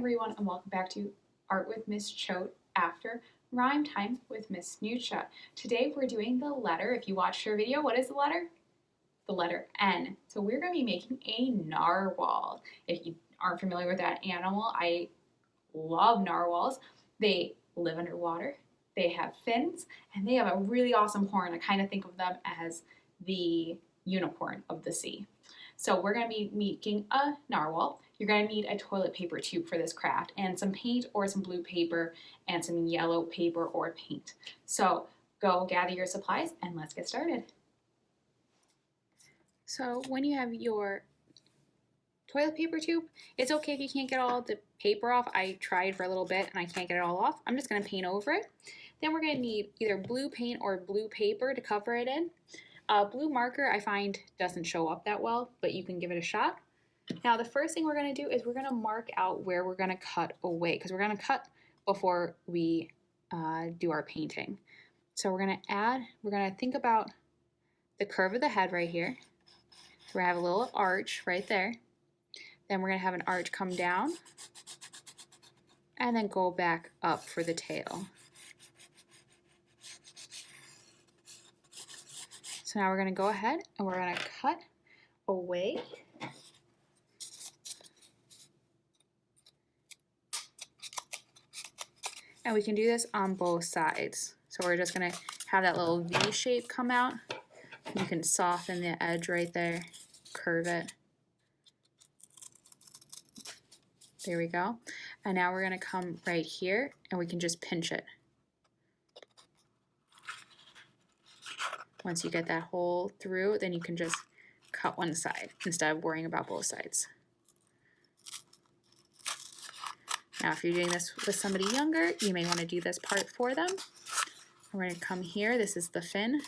everyone, and welcome back to Art with Miss Choate after Rhyme Time with Miss Nucha. Today we're doing the letter. If you watched her video, what is the letter? The letter N. So we're going to be making a narwhal. If you aren't familiar with that animal, I love narwhals. They live underwater, they have fins, and they have a really awesome horn. I kind of think of them as the unicorn of the sea. So we're going to be making a narwhal. You're going to need a toilet paper tube for this craft and some paint or some blue paper and some yellow paper or paint. So go gather your supplies and let's get started. So when you have your toilet paper tube, it's okay if you can't get all the paper off. I tried for a little bit and I can't get it all off. I'm just going to paint over it. Then we're going to need either blue paint or blue paper to cover it in. Blue marker I find doesn't show up that well, but you can give it a shot. Now the first thing we're going to do is we're going to mark out where we're going to cut away, because we're going to cut before we do our painting. So we're going to think about the curve of the head right here. So we're going to have a little arch right there. Then we're going to have an arch come down and then go back up for the tail. So now we're going to go ahead and we're going to cut away. And we can do this on both sides. So we're just going to have that little V shape come out. You can soften the edge right there, curve it. There we go. And now we're going to come right here and we can just pinch it. Once you get that hole through, then you can just cut one side instead of worrying about both sides. Now, if you're doing this with somebody younger, you may want to do this part for them. We're going to come here. This is the fin.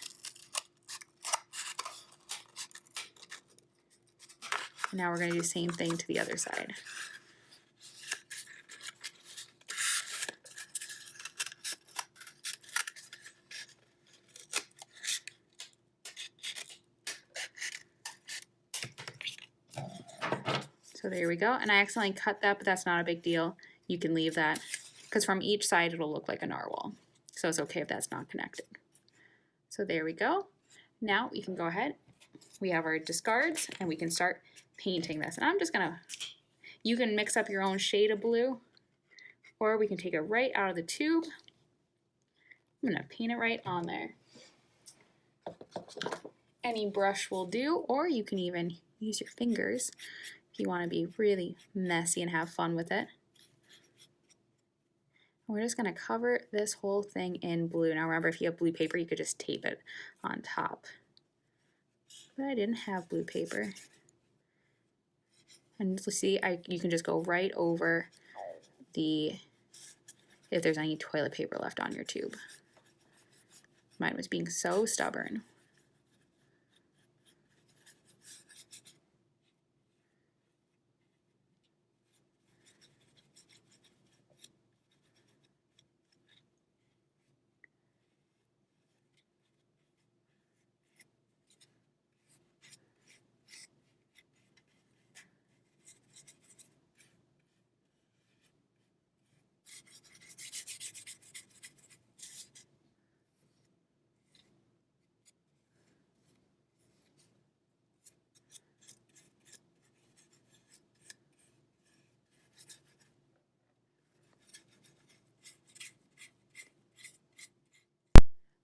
Now we're going to do the same thing to the other side. So there we go. And I accidentally cut that, but that's not a big deal. You can leave that, because from each side it'll look like a narwhal. So it's okay if that's not connected. So there we go. Now we can go ahead. We have our discards and we can start painting this. And I'm just gonna, you can mix up your own shade of blue, or we can take it right out of the tube. I'm gonna paint it right on there. Any brush will do, or you can even use your fingers if you want to be really messy and have fun with it. We're just going to cover this whole thing in blue. Now remember, if you have blue paper, you could just tape it on top. But I didn't have blue paper. And see, you can just go right over if there's any toilet paper left on your tube. Mine was being so stubborn.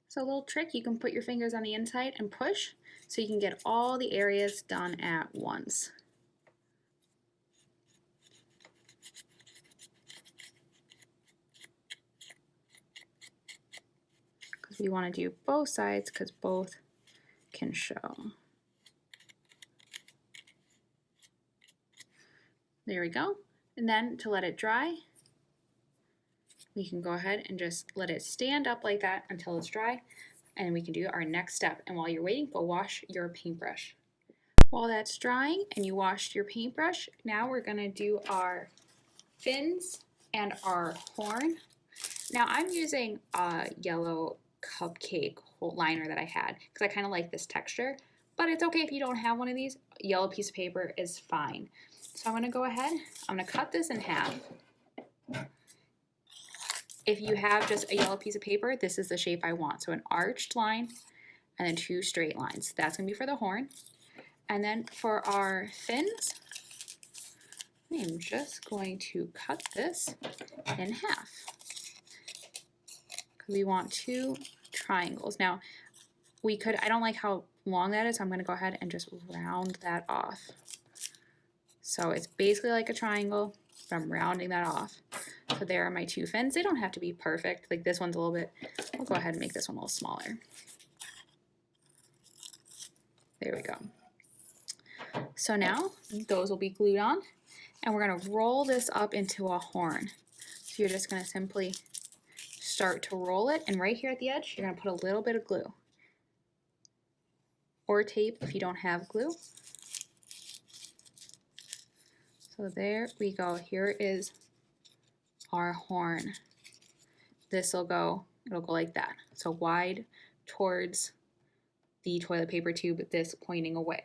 So a little trick, you can put your fingers on the inside and push so you can get all the areas done at once. Because we want to do both sides because both can show. There we go. And then to let it dry, we can go ahead and just let it stand up like that until it's dry, and we can do our next step. And while you're waiting, go wash your paintbrush. While that's drying and you washed your paintbrush, now we're going to do our fins and our horn. Now I'm using a yellow cupcake liner that I had because I kind of like this texture, but it's okay if you don't have one of these. Yellow piece of paper is fine. So I'm going to go ahead, I'm going to cut this in half. if you have just a yellow piece of paper, this is the shape I want. So an arched line and then 2 straight lines. That's going to be for the horn. And then for our fins, I'm just going to cut this in half. We want 2 triangles. Now, I don't like how long that is, so I'm going to go ahead and just round that off. So it's basically like a triangle, but I'm rounding that off. So there are my 2 fins. They don't have to be perfect. Like this one's a little bit, I'll go ahead and make this one a little smaller. There we go. So now those will be glued on, and we're going to roll this up into a horn. So you're just going to simply start to roll it, and right here at the edge, you're going to put a little bit of glue or tape if you don't have glue. So there we go. Here is our horn. It'll go like that. So wide towards the toilet paper tube, this pointing away.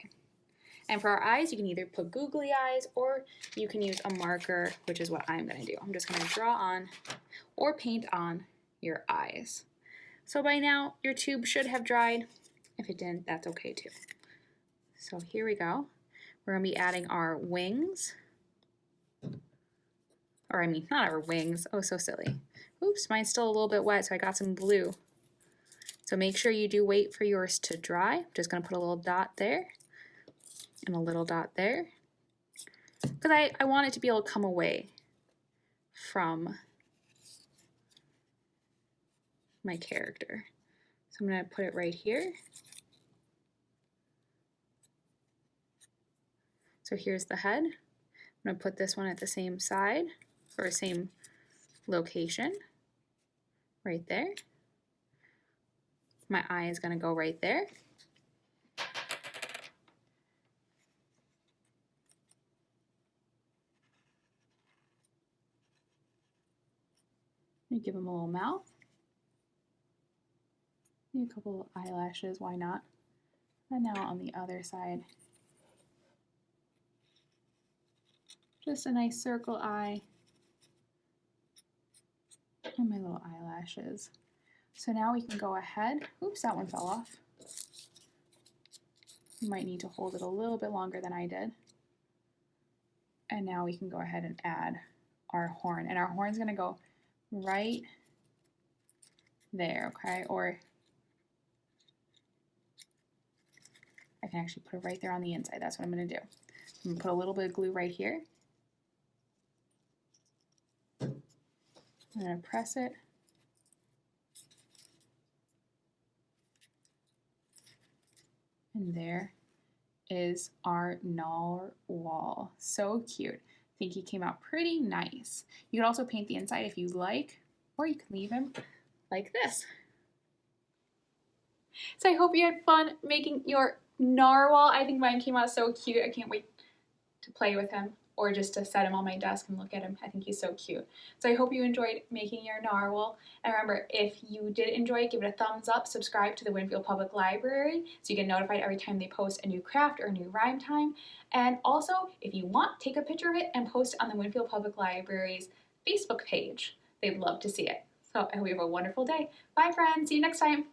And for our eyes, you can either put googly eyes or you can use a marker, which is what I'm going to do. I'm just going to draw on or paint on your eyes. So by now, your tube should have dried. If it didn't, that's okay too. So here we go. We're going to be adding our wings. Or I mean, not our wings. Oh, so silly. Oops, mine's still a little bit wet, so I got some glue. So make sure you do wait for yours to dry. I'm just going to put a little dot there and a little dot there, because I want it to be able to come away from my character. So I'm going to put it right here. So here's the head. I'm going to put this one at the same side, or same location, right there. My eye is going to go right there. Let me give him a little mouth. Maybe a couple of eyelashes, why not? And now on the other side, just a nice circle eye and my little eyelashes. So now we can go ahead. Oops, that one fell off. You might need to hold it a little bit longer than I did. And now we can go ahead and add our horn. And our horn's going to go right there, okay? Or I can actually put it right there on the inside. That's what I'm going to do. I'm going to put a little bit of glue right here. I'm going to press it. And there is our narwhal. So cute. I think he came out pretty nice. You can also paint the inside if you like, or you can leave him like this. So I hope you had fun making your narwhal. I think mine came out so cute. I can't wait to play with him, or just to set him on my desk and look at him. I think he's so cute. So I hope you enjoyed making your narwhal. And remember, if you did enjoy it, give it a thumbs up, subscribe to the Winfield Public Library so you get notified every time they post a new craft or a new rhyme time. And also, if you want, take a picture of it and post it on the Winfield Public Library's Facebook page. They'd love to see it. So I hope you have a wonderful day. Bye friends, see you next time.